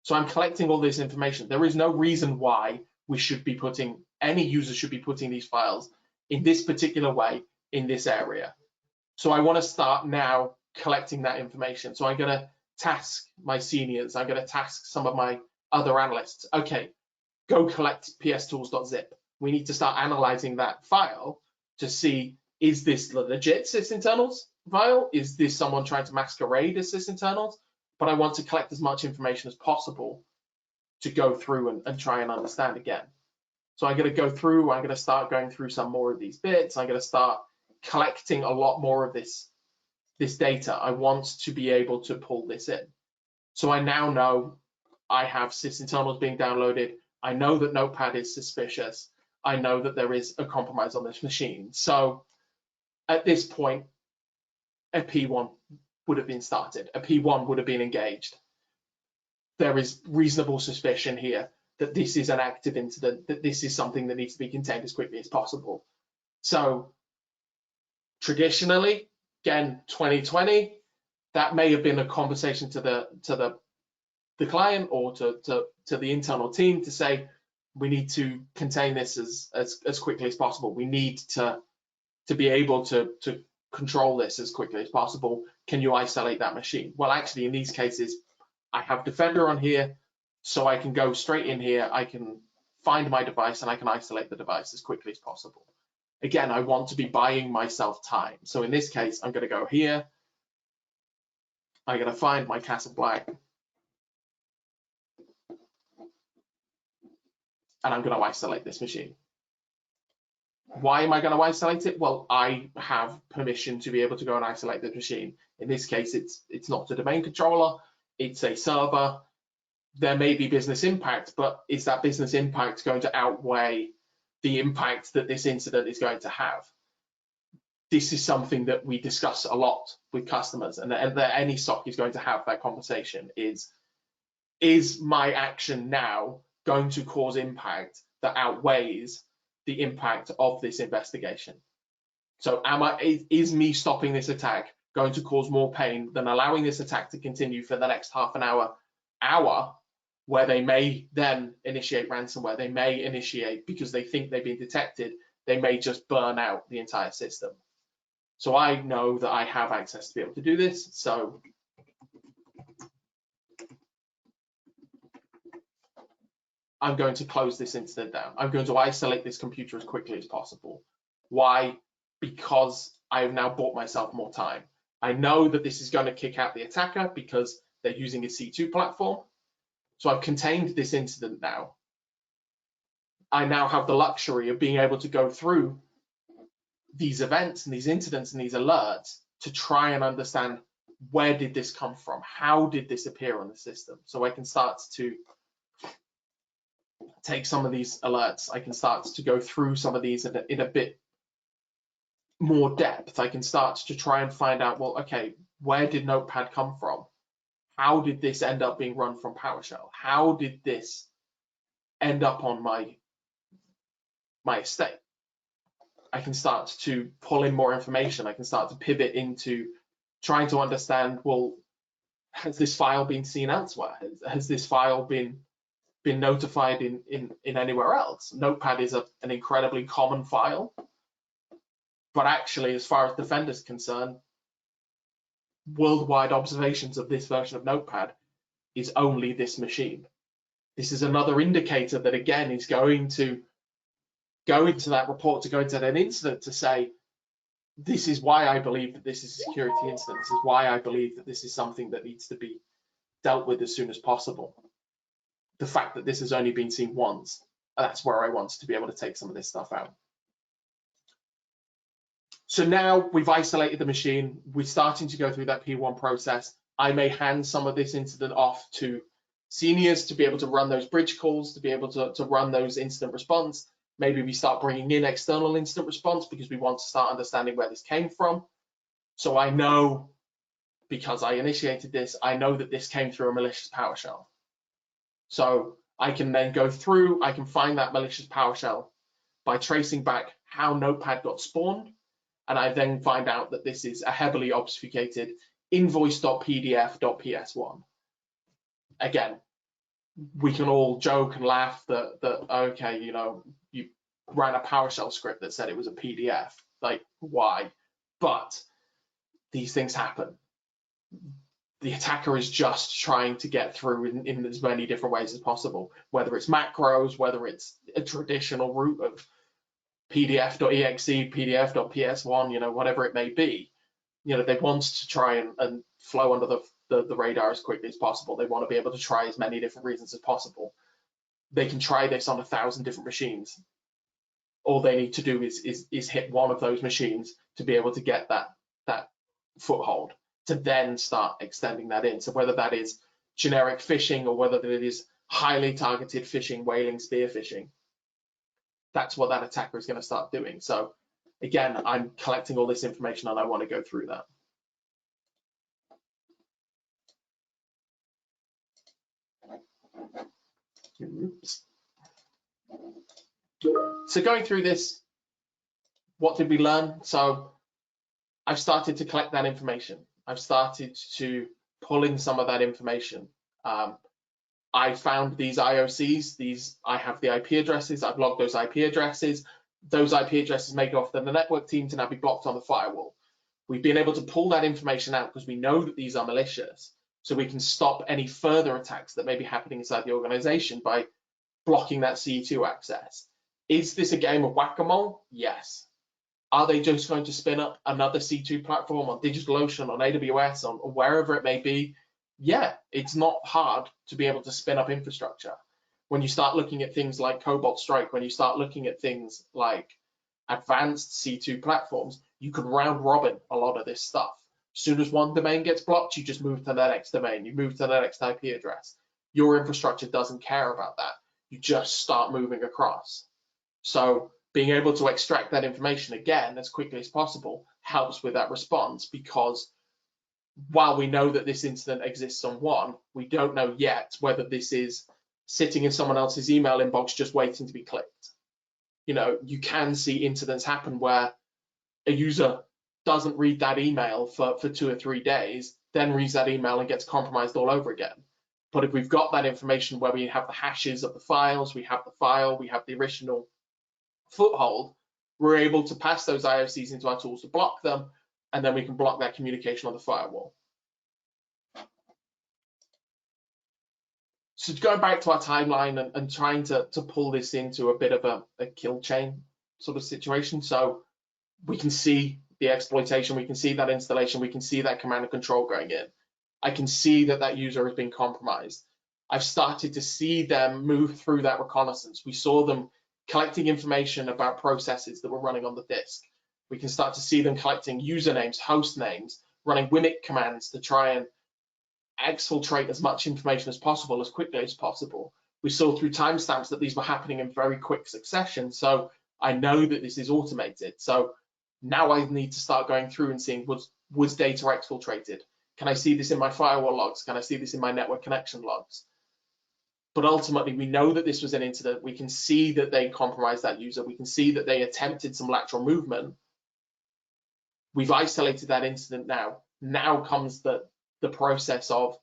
S2: So I'm collecting all this information. There is no reason why we should be putting, any user should be putting these files in this particular way in this area. So I want to start now collecting that information. So I'm going to task my seniors. I'm going to task some of my other analysts. Okay, go collect pstools.zip. We need to start analyzing that file to see, is this legit sysinternals file? Is this someone trying to masquerade as sysinternals? But I want to collect as much information as possible to go through and try and understand again. So I'm going to go through, I'm going to start going through some more of these bits. I'm going to start collecting a lot more of this data. I want to be able to pull this in. So I now know I have sysinternals being downloaded. I know that Notepad is suspicious. I know that there is a compromise on this machine. So at this point, a P1 would have been started. A P1 would have been engaged. There is reasonable suspicion here that this is an active incident, that this is something that needs to be contained as quickly as possible. So traditionally, again, 2020, that may have been a conversation to the client or to the internal team to say, we need to contain this as quickly as possible. We need to be able to control this as quickly as possible. Can you isolate that machine? Well, actually, in these cases, I have Defender on here, so I can go straight in here. I can find my device and I can isolate the device as quickly as possible. Again, I want to be buying myself time. So in this case, I'm going to go here. I'm going to find my Castle Black. And I'm going to isolate this machine. Why am I going to isolate it? Well, I have permission to be able to go and isolate the machine. In this case, it's not a domain controller, it's a server. There may be business impact, but is that business impact going to outweigh the impact that this incident is going to have? This is something that we discuss a lot with customers, and that any SOC is going to have that conversation is my action now going to cause impact that outweighs the impact of this investigation? So is me stopping this attack going to cause more pain than allowing this attack to continue for the next half an hour, where they may then initiate ransomware? They may initiate, because they think they've been detected, they may just burn out the entire system. So I know that I have access to be able to do this. So I'm going to close this incident down. I'm going to isolate this computer as quickly as possible. Why? Because I have now bought myself more time. I know that this is going to kick out the attacker because they're using a C2 platform. So I've contained this incident now. I now have the luxury of being able to go through these events and these incidents and these alerts to try and understand, where did this come from? How did this appear on the system? So I can start to take some of these alerts. I can start to go through some of these in a bit more depth. I can start to try and find out, well, okay, where did Notepad come from? How did this end up being run from PowerShell? How did this end up on my estate? I can start to pull in more information. I can start to pivot into trying to understand, well, has this file been seen elsewhere? Has this file been notified in anywhere else? Notepad is an incredibly common file, but actually, as far as Defender is concerned, worldwide observations of this version of Notepad is only this machine. This is another indicator that, again, is going to go into that report, to go into that incident, to say, this is why I believe that this is a security incident. This is why I believe that this is something that needs to be dealt with as soon as possible. The fact that this has only been seen once, that's where I want to be able to take some of this stuff out. So now we've isolated the machine. We're starting to go through that P1 process. I may hand some of this incident off to seniors to be able to run those bridge calls, to be able to run those incident response. Maybe we start bringing in external incident response because we want to start understanding where this came from. So I know, because I initiated this, I know that this came through a malicious PowerShell. So I can then go through, I can find that malicious PowerShell by tracing back how Notepad got spawned. And I then find out that this is a heavily obfuscated invoice.pdf.ps1. Again, we can all joke and laugh that okay, you know, you ran a PowerShell script that said it was a PDF. Like, why? But these things happen. The attacker is just trying to get through in as many different ways as possible, whether it's macros, whether it's a traditional route of pdf.exe, pdf.ps1, you know, whatever it may be. You know, they want to try and flow under the radar as quickly as possible. They want to be able to try as many different reasons as possible. They can try this on 1,000 different machines. All they need to do is hit one of those machines to be able to get that foothold, to then start extending that in. So whether that is generic phishing or whether it is highly targeted phishing, whaling, spear phishing, that's what that attacker is going to start doing. So again, I'm collecting all this information and I want to go through that. Oops. So going through this, what did we learn? So I've started to collect that information. I've started to pull in some of that information. I found these IOCs, I have the IP addresses, I've logged those IP addresses. Those IP addresses may go off to the network team to now be blocked on the firewall. We've been able to pull that information out because we know that these are malicious, so we can stop any further attacks that may be happening inside the organization by blocking that C2 access. Is this a game of whack-a-mole? Yes. Are they just going to spin up another C2 platform on DigitalOcean, on AWS, on wherever it may be? Yeah, it's not hard to be able to spin up infrastructure. When you start looking at things like Cobalt Strike, when you start looking at things like advanced C2 platforms, you can round robin a lot of this stuff. As soon as one domain gets blocked, you just move to the next domain, you move to the next IP address. Your infrastructure doesn't care about that. You just start moving across. So being able to extract that information again as quickly as possible helps with that response, because while we know that this incident exists on one, we don't know yet whether this is sitting in someone else's email inbox just waiting to be clicked. You know, you can see incidents happen where a user doesn't read that email for 2 or 3 days, then reads that email and gets compromised all over again. But if we've got that information where we have the hashes of the files, we have the file, we have the original foothold, we're able to pass those IOCs into our tools to block them, and then we can block that communication on the firewall. So going back to our timeline and trying to pull this into a bit of a kill chain sort of situation. So we can see the exploitation, we can see that installation, we can see that command and control going in. I can see that that user has been compromised. I've started to see them move through that reconnaissance. We saw them collecting information about processes that were running on the disk. We can start to see them collecting usernames, host names, running WMIC commands to try and exfiltrate as much information as possible, as quickly as possible. We saw through timestamps that these were happening in very quick succession. So I know that this is automated. So now I need to start going through and seeing, was data exfiltrated? Can I see this in my firewall logs? Can I see this in my network connection logs? But ultimately, we know that this was an incident. We can see that they compromised that user. We can see that they attempted some lateral movement. We've isolated that incident now. Now comes the process of,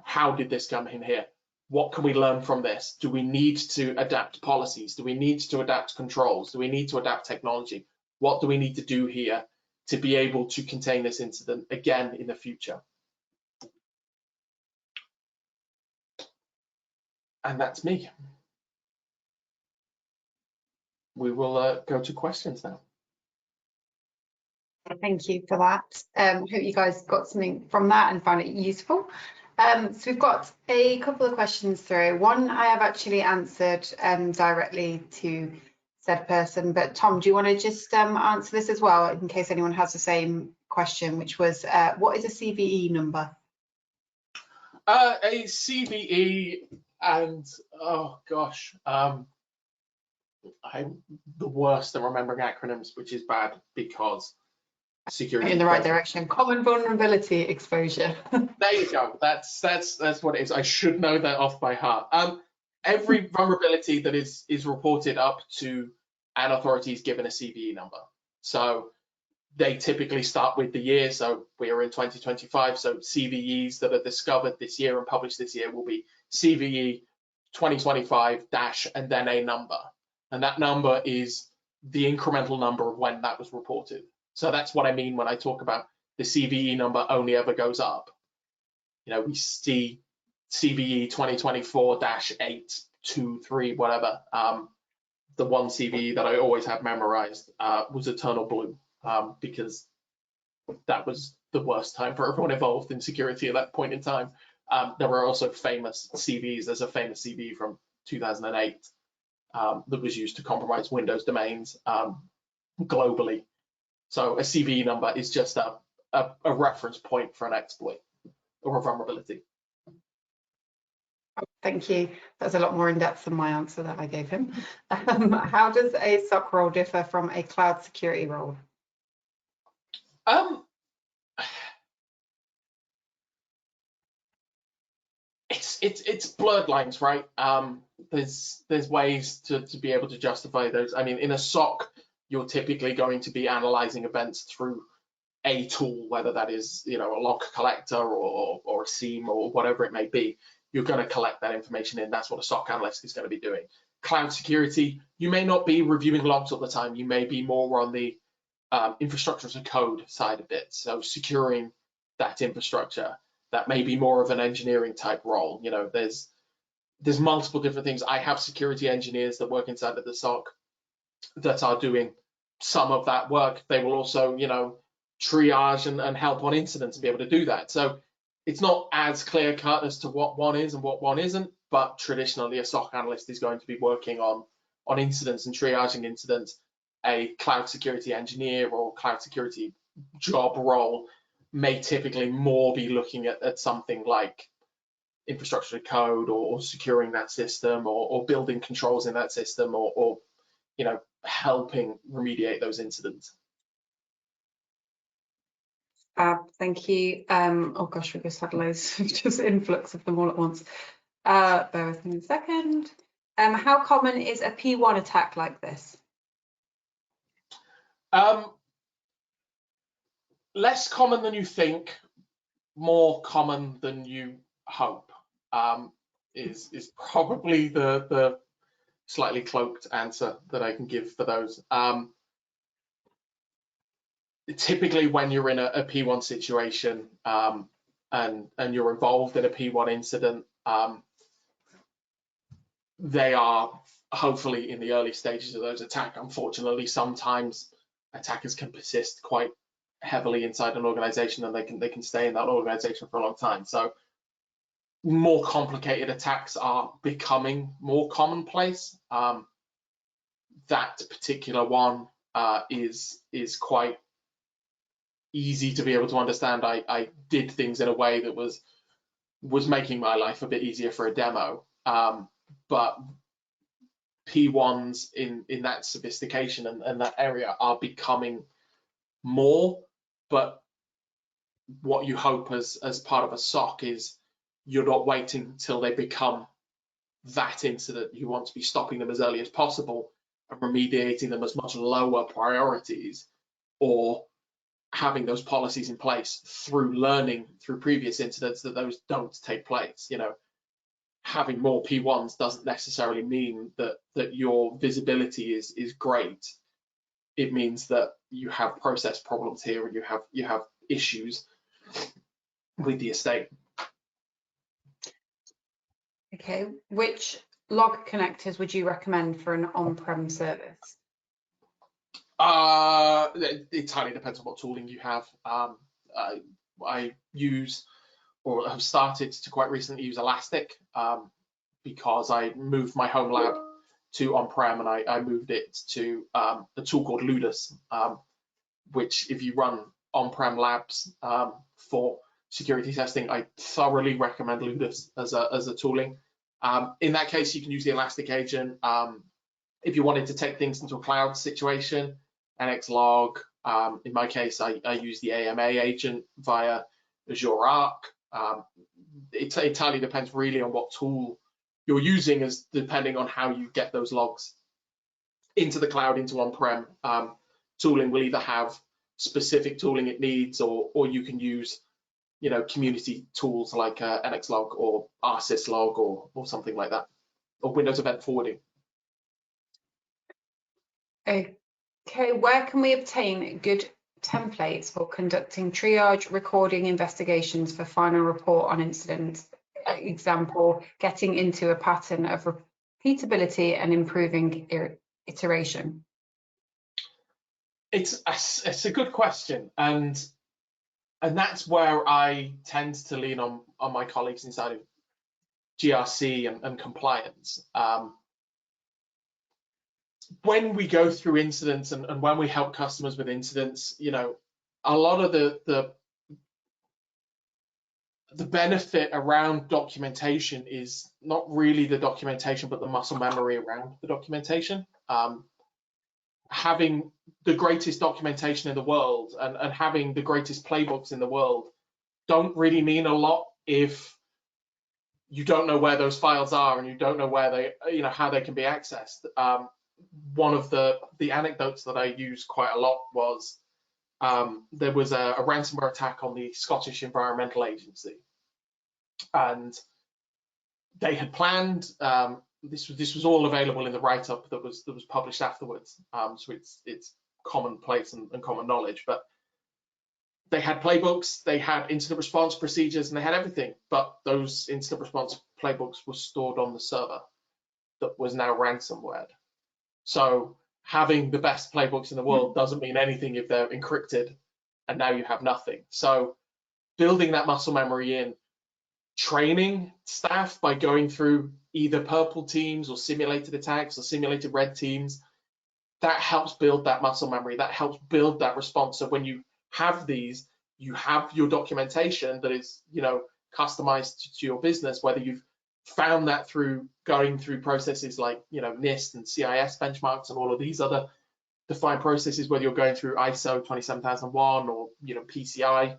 S2: how did this come in here? What can we learn from this? Do we need to adapt policies? Do we need to adapt controls? Do we need to adapt technology? What do we need to do here to be able to contain this incident again in the future. And that's me. We will go to questions now.
S1: Thank you for that. Hope you guys got something from that and found it useful. So we've got a couple of questions through. One I have actually answered directly to said person, but Tom, do you want to just answer this as well in case anyone has the same question, which was what is a CVE number?
S2: A CVE, and oh gosh, I'm the worst at remembering acronyms, which is bad because security
S1: in the right direction. Common vulnerability exposure.
S2: There you go. That's what it is. I should know that off by heart. Every vulnerability that is reported up to an authority is given a CVE number. So they typically start with the year. So we are in 2025. So CVEs that are discovered this year and published this year will be CVE 2025 dash and then a number. And that number is the incremental number of when that was reported. So that's what I mean when I talk about the CVE number only ever goes up. You know, we see CVE 2024-823, whatever. The one CVE that I always have memorized was Eternal Blue, because that was the worst time for everyone involved in security at that point in time. There were also famous CVEs. There's a famous CVE from 2008 that was used to compromise Windows domains globally. So a CVE number is just a reference point for an exploit or a vulnerability.
S1: Thank you. That's a lot more in depth than my answer that I gave him. How does a SOC role differ from a cloud security role?
S2: It's blurred lines, right? There's ways to be able to justify those. I mean, in a SOC, you're typically going to be analyzing events through a tool, whether that is, you know, a log collector or a SIEM or whatever it may be. You're going to collect that information in. That's what a SOC analyst is going to be doing. Cloud security, you may not be reviewing logs all the time. You may be more on the infrastructure as a code side of it. So securing that infrastructure, that may be more of an engineering type role. You know, there's multiple different things. I have security engineers that work inside of the SOC that are doing some of that work. They will also, you know, triage and help on incidents and be able to do that. So it's not as clear cut as to what one is and what one isn't, but traditionally a SOC analyst is going to be working on incidents and triaging incidents. A cloud security engineer or cloud security job role may typically more be looking at something like infrastructure code or securing that system or building controls in that system or you know, helping remediate those incidents.
S1: Thank you. Oh gosh, we just had loads, just influx of them all at once. Bear with me a second. How common is a P1 attack like this?
S2: Less common than you think, more common than you hope, is probably the slightly cloaked answer that I can give for those. Typically when you're in a P1 situation and you're involved in a P1 incident, they are hopefully in the early stages of those attacks. Unfortunately, sometimes attackers can persist quite heavily inside an organization and they can stay in that organization for a long time. So more complicated attacks are becoming more commonplace. That particular one is quite easy to be able to understand. I did things in a way that was making my life a bit easier for a demo, but P1s in that sophistication and that area are becoming more. But what you hope as part of a SOC is you're not waiting until they become that incident. You want to be stopping them as early as possible and remediating them as much lower priorities, or having those policies in place through learning through previous incidents that those don't take place. You know, having more P1s doesn't necessarily mean that your visibility is great. It means that you have process problems here, and you have issues with the estate.
S1: Okay, which log connectors would you recommend for an on-prem service?
S2: It entirely depends on what tooling you have. I use, or have started to quite recently use, Elastic, because I moved my home lab to on-prem, and I moved it to a tool called Ludus, which if you run on-prem labs for security testing, I thoroughly recommend Ludus as a tooling. In that case, you can use the Elastic agent. If you wanted to take things into a cloud situation, NXLog. In my case, I use the AMA agent via Azure Arc. It entirely depends really on what tool you're using, as depending on how you get those logs into the cloud, into on-prem. Tooling will either have specific tooling it needs, or you can use, you know, community tools like NXLog or RSYSLog or something like that, or Windows Event Forwarding.
S1: Okay, where can we obtain good templates for conducting triage, recording investigations for final report on incidents? Example, getting into a pattern of repeatability and improving iteration.
S2: It's a good question, and that's where I tend to lean on my colleagues inside of GRC and compliance. When we go through incidents and when we help customers with incidents, you know, a lot of the benefit around documentation is not really the documentation, but the muscle memory around the documentation. Having the greatest documentation in the world and having the greatest playbooks in the world don't really mean a lot if you don't know where those files are and you don't know where they, you know, how they can be accessed. One of the anecdotes that I use quite a lot was there was a ransomware attack on the Scottish Environmental Agency, and they had planned. This was all available in the write-up that was published afterwards, so it's commonplace and common knowledge. But they had playbooks, they had incident response procedures, and they had everything. But those incident response playbooks were stored on the server that was now ransomware. So having the best playbooks in the world doesn't mean anything if they're encrypted and now you have nothing. So building that muscle memory in, training staff by going through either purple teams or simulated attacks or simulated red teams, that helps build that muscle memory, that helps build that response. So when you have these, you have your documentation that is, you know, customized to your business, whether you've found that through going through processes like, you know, NIST and CIS benchmarks and all of these other defined processes, whether you're going through ISO 27001 or, you know, PCI.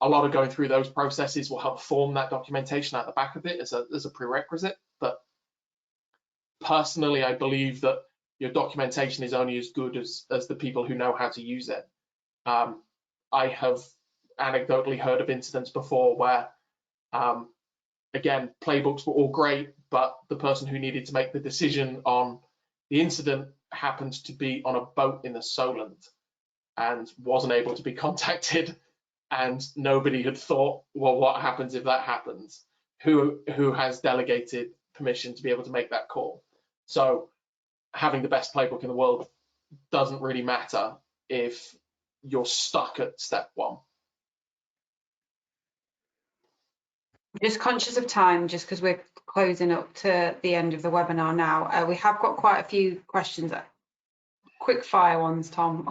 S2: A lot of going through those processes will help form that documentation at the back of it as a prerequisite. But personally, I believe that your documentation is only as good as the people who know how to use it. I have anecdotally heard of incidents before where, again, playbooks were all great, but the person who needed to make the decision on the incident happened to be on a boat in the Solent and wasn't able to be contacted, and nobody had thought, well, what happens if that happens? Who has delegated permission to be able to make that call? So having the best playbook in the world doesn't really matter if you're stuck at step one.
S1: Just conscious of time, just because we're closing up to the end of the webinar now. We have got quite a few questions, quick fire ones, Tom.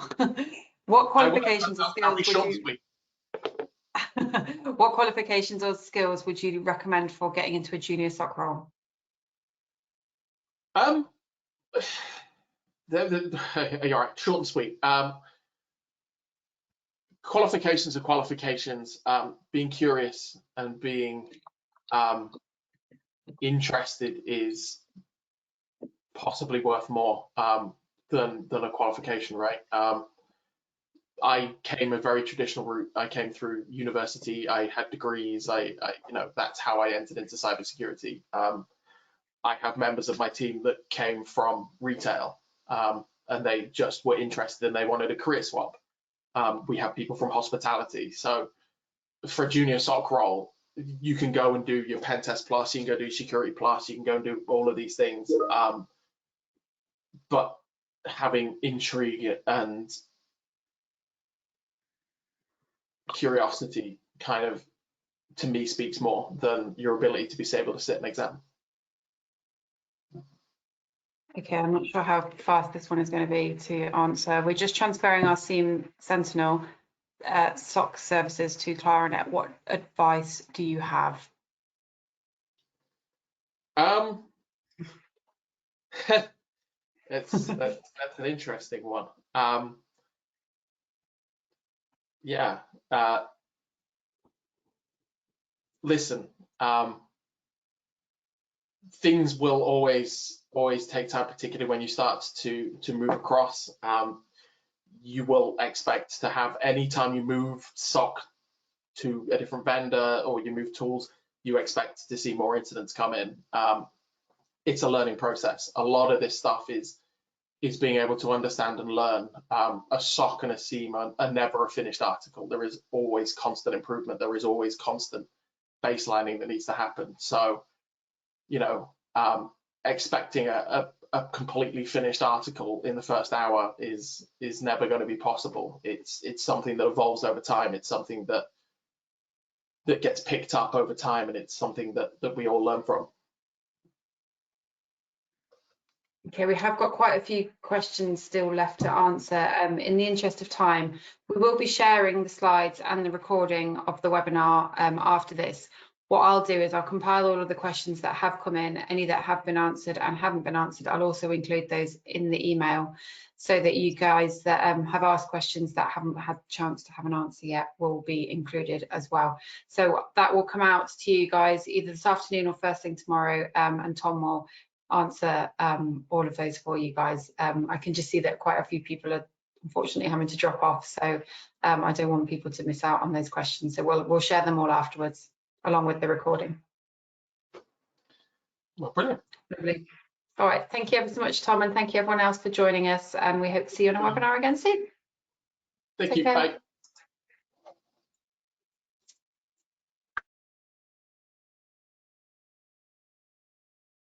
S1: What qualifications or skills would you? What qualifications or skills would you recommend for getting into a junior SOC role?
S2: You're right, short and sweet. Qualifications are qualifications. Being curious and being interested is possibly worth more than a qualification, right? I came a very traditional route. I came through university. I had degrees. I you know, that's how I entered into cybersecurity. I have members of my team that came from retail, and and they just were interested and they wanted a career swap. We have people from hospitality. So for a junior SOC role, you can go and do your pen test plus, you can go do security plus, you can go and do all of these things. But having intrigue and curiosity kind of, to me, speaks more than your ability to be able to sit an exam.
S1: Okay, I'm not sure how fast this one is going to be to answer. We're just transferring our SIEM Sentinel SOC services to Clarinet. What advice do you have?
S2: That's an interesting one. Yeah. Listen, things will always take time, particularly when you start to move across. You will expect to have, anytime you move SOC to a different vendor or you move tools, you expect to see more incidents come in. It's a learning process. A lot of this stuff is being able to understand and learn. A SOC and a SIEM are never a finished article. There is always constant improvement. There is always constant baselining that needs to happen. So, you know, expecting a completely finished article in the first hour is never going to be possible. It's something that evolves over time. It's something that gets picked up over time, and it's something that we all learn from.
S1: Okay, we have got quite a few questions still left to answer. In the interest of time, we will be sharing the slides and the recording of the webinar after this. What I'll do is I'll compile all of the questions that have come in, any that have been answered and haven't been answered. I'll also include those in the email so that you guys that have asked questions that haven't had the chance to have an answer yet will be included as well. So that will come out to you guys either this afternoon or first thing tomorrow, and Tom will answer all of those for you guys. I can just see that quite a few people are unfortunately having to drop off, so I don't want people to miss out on those questions. So we'll share them all afterwards, along with the recording.
S2: Well, brilliant.
S1: Lovely. All right, thank you ever so much, Tom, and thank you everyone else for joining us, and we hope to see you on a webinar again soon.
S2: Thank you. Bye.